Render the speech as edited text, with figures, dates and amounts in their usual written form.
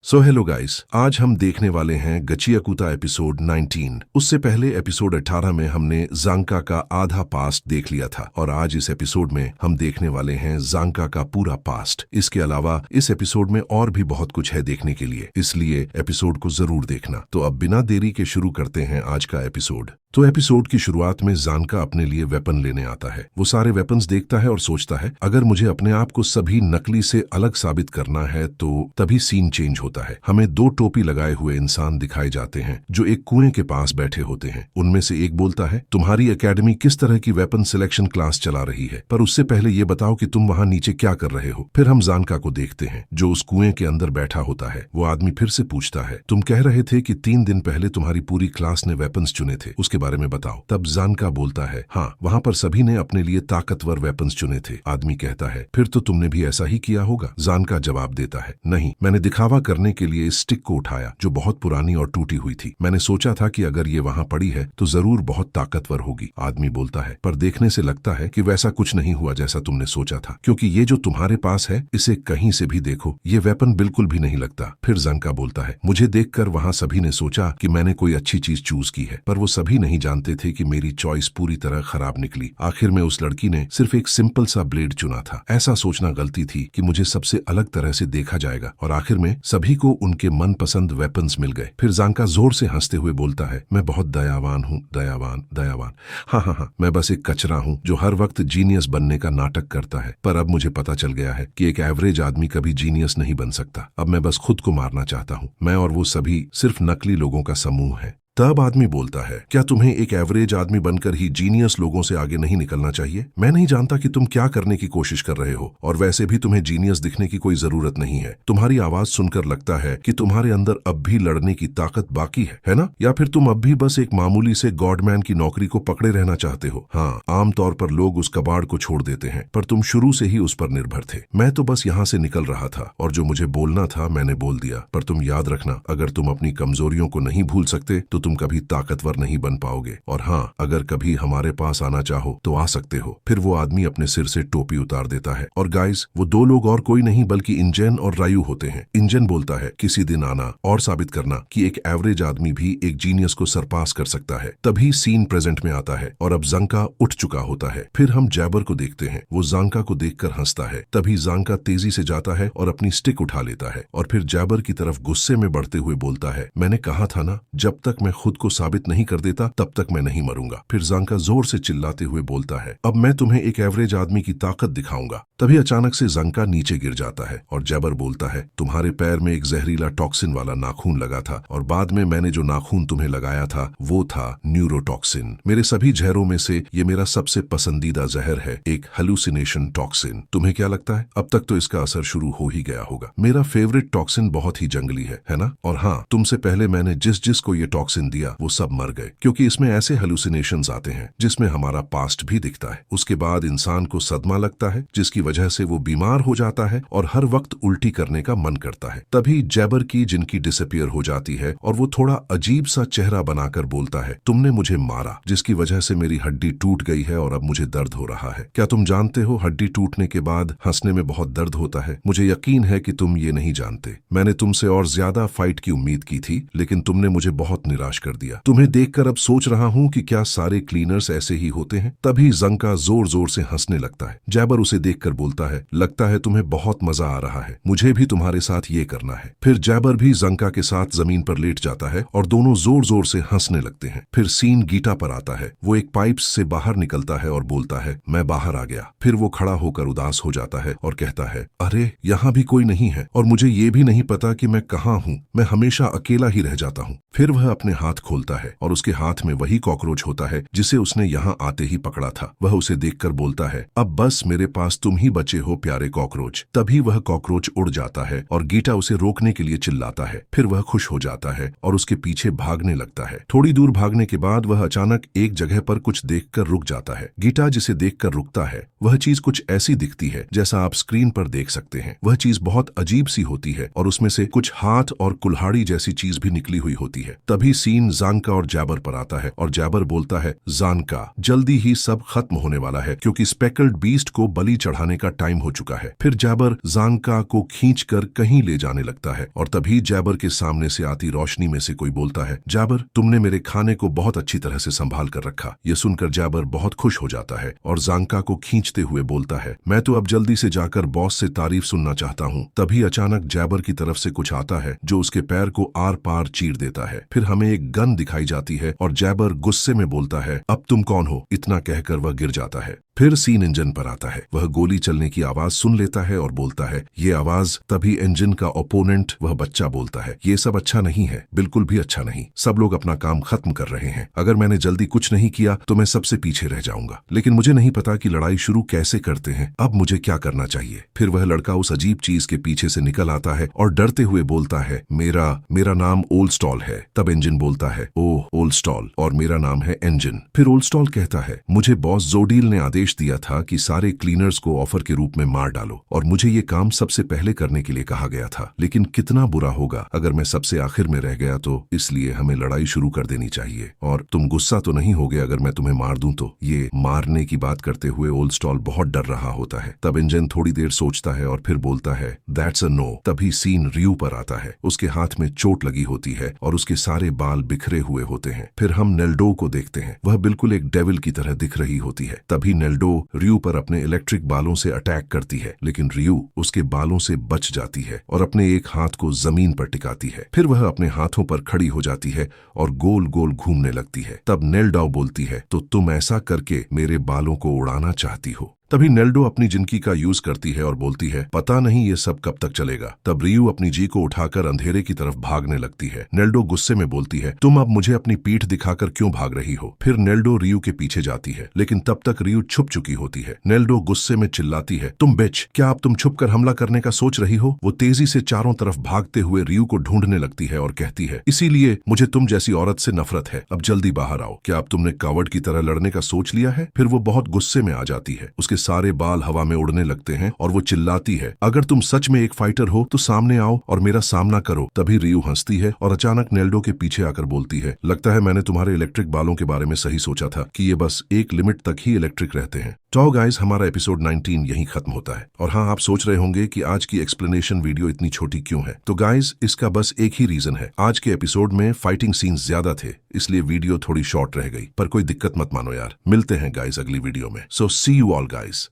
So hello guys, आज हम देखने वाले हैं गचियाकुता एपिसोड 19। उससे पहले एपिसोड 18 में हमने जांका का आधा पास्ट देख लिया था और आज इस एपिसोड में हम देखने वाले हैं जांका का पूरा पास्ट। इसके अलावा इस एपिसोड में और भी बहुत कुछ है देखने के लिए, इसलिए एपिसोड को जरूर देखना। तो अब बिना देरी के शुरू करते हैं आज का एपिसोड। तो एपिसोड की शुरुआत में जानका अपने लिए वेपन लेने आता है। वो सारे वेपन्स देखता है और सोचता है अगर मुझे अपने आप को सभी नकली से अलग साबित करना है तो तभी सीन चेंज होता है। हमें दो टोपी लगाए हुए इंसान दिखाए जाते हैं जो एक कुएं के पास बैठे होते हैं। उनमें से एक बोलता है, तुम्हारी एकेडमी किस तरह की वेपन सिलेक्शन क्लास चला रही है, पर उससे पहले ये बताओ कि तुम वहां नीचे क्या कर रहे हो। फिर हम जानका को देखते हैं जो उस कुएं के अंदर बैठा होता है। वो आदमी फिर से पूछता है, तुम कह रहे थे कि 3 दिन पहले तुम्हारी पूरी क्लास ने वेपन्स चुने थे, उसके बारे में बताओ। तब जानका बोलता है, हाँ, वहां पर सभी ने अपने लिए ताकतवर वेपन्स चुने थे। आदमी कहता है, फिर तो तुमने भी ऐसा ही किया होगा। जानका जवाब देता है, नहीं, मैंने दिखावा करने के लिए इस स्टिक को उठाया जो बहुत पुरानी और टूटी हुई थी। मैंने सोचा था कि अगर ये वहां पड़ी है तो जरूर बहुत ताकतवर होगी। आदमी बोलता है, पर देखने से लगता है कि वैसा कुछ नहीं हुआ जैसा तुमने सोचा था, क्योंकि ये जो तुम्हारे पास है इसे कहीं से भी देखो, ये वेपन बिल्कुल भी नहीं लगता। फिर जानका बोलता है, मुझे देखकर वहां सभी ने सोचा कि मैंने कोई अच्छी चीज चूज की है, पर वो सभी नहीं जानते थे कि मेरी चॉइस पूरी तरह खराब निकली। आखिर में उस लड़की ने सिर्फ एक सिंपल सा ब्लेड चुना था। ऐसा सोचना गलती थी कि मुझे सबसे अलग तरह से देखा जाएगा, और आखिर में सभी को उनके मनपसंद वेपन्स मिल गए। फिर जानका जोर से हंसते हुए बोलता है, मैं बहुत दयावान हूँ, दयावान दयावान। हाँ, मैं बस एक कचरा हूँ जो हर वक्त जीनियस बनने का नाटक करता है। पर अब मुझे पता चल गया है कि एक एवरेज आदमी कभी जीनियस नहीं बन सकता। अब मैं बस खुद को मारना चाहता हूँ। मैं और वो सभी सिर्फ नकली लोगों का समूह है। तब आदमी बोलता है, क्या तुम्हें एक एवरेज आदमी बनकर ही जीनियस लोगों से आगे नहीं निकलना चाहिए? मैं नहीं जानता कि तुम क्या करने की कोशिश कर रहे हो, और वैसे भी तुम्हें जीनियस दिखने की कोई जरूरत नहीं है। तुम्हारी आवाज सुनकर लगता है कि तुम्हारे अंदर अब भी लड़ने की ताकत बाकी है ना? या फिर तुम अब भी बस एक मामूली से गॉडमैन की नौकरी को पकड़े रहना चाहते हो? हाँ, आमतौर पर लोग उस कबाड़ को छोड़ देते हैं, पर तुम शुरू से ही उस पर निर्भर थे। मैं तो बस यहाँ से निकल रहा था और जो मुझे बोलना था मैंने बोल दिया। पर तुम याद रखना, अगर तुम अपनी कमजोरियों को नहीं भूल सकते तो तुम कभी ताकतवर नहीं बन पाओगे। और हाँ, अगर कभी हमारे पास आना चाहो तो आ सकते हो। फिर वो आदमी अपने सिर से टोपी उतार देता है और गाइस, वो दो लोग और कोई नहीं बल्कि इंजन और रायू होते हैं। इंजन बोलता है, किसी दिन आना और साबित करना कि एक एवरेज आदमी भी एक जीनियस को सरपास कर सकता है। तभी सीन प्रेजेंट में आता है और अब जानका उठ चुका होता है। फिर हम जैबर को देखते हैं। वो जानका को देखकर हंसता है। तभी जानका तेजी से जाता है और अपनी स्टिक उठा लेता है और फिर जैबर की तरफ गुस्से में बढ़ते हुए बोलता है, मैंने कहा था ना, जब तक मैं खुद को साबित नहीं कर देता तब तक मैं नहीं मरूंगा। फिर जानका जोर से चिल्लाते हुए बोलता है, अब मैं तुम्हें एक एवरेज आदमी की ताकत दिखाऊंगा। तभी अचानक से जानका नीचे गिर जाता है और जैबर बोलता है, तुम्हारे पैर में एक जहरीला टॉक्सिन वाला नाखून लगा था और बाद में मैंने जो नाखून तुम्हें लगाया था वो था न्यूरोटॉक्सिन। मेरे सभी जहरों में से ये मेरा सबसे पसंदीदा जहर है, एक हेलुसिनेशन टॉक्सिन। तुम्हें क्या लगता है? अब तक तो इसका असर शुरू हो ही गया होगा। मेरा फेवरेट टॉक्सिन बहुत ही जंगली है ना? और हाँ, तुमसे पहले मैंने जिस को ये टॉक्सिन दिया वो सब मर गए, क्योंकि इसमें ऐसे हेलुसिनेशंस आते हैं जिसमें हमारा पास्ट भी दिखता है। उसके बाद इंसान को सदमा लगता है जिसकी वजह से वो बीमार हो जाता है और हर वक्त उल्टी करने का मन करता है। तभी जैबर की जिनकी डिसअपियर हो जाती है और वो थोड़ा अजीब सा चेहरा बनाकर बोलता है, तुमने मुझे मारा जिसकी वजह से मेरी हड्डी टूट गई है और अब मुझे दर्द हो रहा है। क्या तुम जानते हो, हड्डी टूटने के बाद हंसने में बहुत दर्द होता है। मुझे यकीन है कि तुम ये नहीं जानते। मैंने तुमसे और ज्यादा फाइट की उम्मीद की थी, लेकिन तुमने मुझे बहुत निराश कर दिया। तुम्हें देखकर अब सोच रहा हूँ कि क्या सारे क्लीनर्स ऐसे ही होते हैं। तभी जानका जोर जोर से हंसने लगता है। जैबर उसे देखकर बोलता है, लगता है तुम्हें बहुत मजा आ रहा है, मुझे भी तुम्हारे साथ ये करना है। फिर जैबर भी जानका के साथ जमीन पर लेट जाता है और दोनों जोर जोर से हंसने लगते हैं। फिर सीन गीता पर आता है। वो एक पाइप से बाहर निकलता है और बोलता है, मैं बाहर आ गया। फिर वो खड़ा होकर उदास हो जाता है और कहता है, अरे यहाँ भी कोई नहीं है और मुझे ये भी नहीं पता कि मैं कहाँ हूँ। मैं हमेशा अकेला ही रह जाता हूँ। फिर वह अपने हाथ खोलता है और उसके हाथ में वही कॉकरोच होता है जिसे उसने यहाँ आते ही पकड़ा था। वह उसे देखकर बोलता है, अब बस मेरे पास तुम ही बचे हो प्यारे कॉकरोच। तभी वह कॉकरोच उड़ जाता है और गीता उसे रोकने के लिए चिल्लाता है। फिर वह खुश हो जाता है और उसके पीछे भागने लगता है। थोड़ी दूर भागने के बाद वह अचानक एक जगह पर कुछ देखकर रुक जाता है। गीता जिसे देखकर रुकता है वह चीज कुछ ऐसी दिखती है जैसा आप स्क्रीन पर देख सकते हैं। वह चीज बहुत अजीब सी होती है और उसमें से कुछ हाथ और कुल्हाड़ी जैसी चीज भी निकली हुई होती है। तभी सीन जानका और जैबर पर आता है और जैबर बोलता है, जानका जल्दी ही सब खत्म होने वाला है क्योंकि स्पेकल्ड बीस्ट को बलि चढ़ाने का टाइम हो चुका है। फिर जैबर जानका को खींचकर कहीं ले जाने लगता है और तभी जैबर के सामने से आती रोशनी में से कोई बोलता है, जैबर तुमने मेरे खाने को बहुत अच्छी तरह से संभाल कर रखा। ये सुनकर जैबर बहुत खुश हो जाता है और जानका को खींचते हुए बोलता है, मैं तो अब जल्दी से जाकर बॉस से तारीफ सुनना चाहता हूँ। तभी अचानक जैबर की तरफ से कुछ आता है जो उसके पैर को आर पार चीर देता है। फिर हमें एक गन दिखाई जाती है और जैबर गुस्से में बोलता है, अब तुम कौन हो? इतना कहकर वह गिर जाता है। फिर सीन इंजन पर आता है। वह गोली चलने की आवाज सुन लेता है और बोलता है, ये आवाज। तभी इंजन का ओपोनेंट वह बच्चा बोलता है, ये सब अच्छा नहीं है, बिल्कुल भी अच्छा नहीं। सब लोग अपना काम खत्म कर रहे हैं। अगर मैंने जल्दी कुछ नहीं किया तो मैं सबसे पीछे रह जाऊंगा। लेकिन मुझे नहीं पता कि लड़ाई शुरू कैसे करते हैं। अब मुझे क्या करना चाहिए? फिर वह लड़का उस अजीब चीज के पीछे से निकल आता है और डरते हुए बोलता है, मेरा नाम ओल्डस्टॉल है। तब इंजन बोलता है, ओह ओल्डस्टॉल, और मेरा नाम है इंजन। फिर ओल्डस्टॉल कहता है, मुझे बॉस जोडील ने आदेश दिया था कि सारे क्लीनर्स को ऑफर के रूप में मार डालो और मुझे ये काम सबसे पहले करने के लिए कहा गया था। लेकिन कितना बुरा होगा अगर मैं सबसे आखिर में रह गया तो, इसलिए हमें लड़ाई शुरू कर देनी चाहिए। और तुम गुस्सा तो नहीं होगे अगर मैं तुम्हें मार दूं तो? ये मारने की बात करते हुए ओल्डस्टॉल बहुत डर रहा होता है। तब इंजन थोड़ी देर सोचता है और फिर बोलता है, दैट्स अ नो। तभी सीन रियू पर आता है। उसके हाथ में चोट लगी होती है और उसके सारे बाल बिखरे हुए होते हैं। फिर हम नेल्डो को देखते हैं। वह बिल्कुल एक डेविल की तरह दिख रही होती है। तभी नेल्डो रियू पर अपने इलेक्ट्रिक बालों से अटैक करती है, लेकिन रियू उसके बालों से बच जाती है और अपने एक हाथ को जमीन पर टिकाती है। फिर वह अपने हाथों पर खड़ी हो जाती है और गोल गोल घूमने लगती है। तब नेल्डो बोलती है, तो तुम ऐसा करके मेरे बालों को उड़ाना चाहती हो? तभी नेल्डो अपनी जिंकी का यूज करती है और बोलती है, पता नहीं ये सब कब तक चलेगा। तब रियू अपनी जी को उठाकर अंधेरे की तरफ भागने लगती है। नेल्डो गुस्से में बोलती है, तुम अब मुझे अपनी पीठ दिखाकर क्यों भाग रही हो? फिर नेल्डो रियू के पीछे जाती है, लेकिन तब तक रियू छुप चुकी होती है। नेल्डो गुस्से में चिल्लाती है, तुम बिच, क्या अब तुम छुपकर हमला करने का सोच रही हो? वो तेजी से चारों तरफ भागते हुए रियू को ढूंढने लगती है और कहती है, इसीलिए मुझे तुम जैसी औरत से नफरत है। अब जल्दी बाहर आओ। क्या अब तुमने कावड़ की तरह लड़ने का सोच लिया है? फिर वो बहुत गुस्से में आ जाती है। उसके सारे बाल हवा में उड़ने लगते हैं और वो चिल्लाती है, अगर तुम सच में एक फाइटर हो तो सामने आओ और मेरा सामना करो। तभी रियू हंसती है और अचानक नेल्डो के पीछे आकर बोलती है, लगता है मैंने तुम्हारे इलेक्ट्रिक बालों के बारे में सही सोचा था कि ये बस एक लिमिट तक ही इलेक्ट्रिक रहते हैं। तो गाइस, हमारा एपिसोड 19 यहीं खत्म होता है। और हाँ, आप सोच रहे होंगे कि आज की एक्सप्लेनेशन वीडियो इतनी छोटी क्यों है। तो गाइस, इसका बस एक ही रीजन है। आज के एपिसोड में फाइटिंग सीन्स ज्यादा थे, इसलिए वीडियो थोड़ी शॉर्ट रह गई। पर कोई दिक्कत मत मानो यार। मिलते हैं गाइस अगली वीडियो में। सो सी यू ऑल गाइस।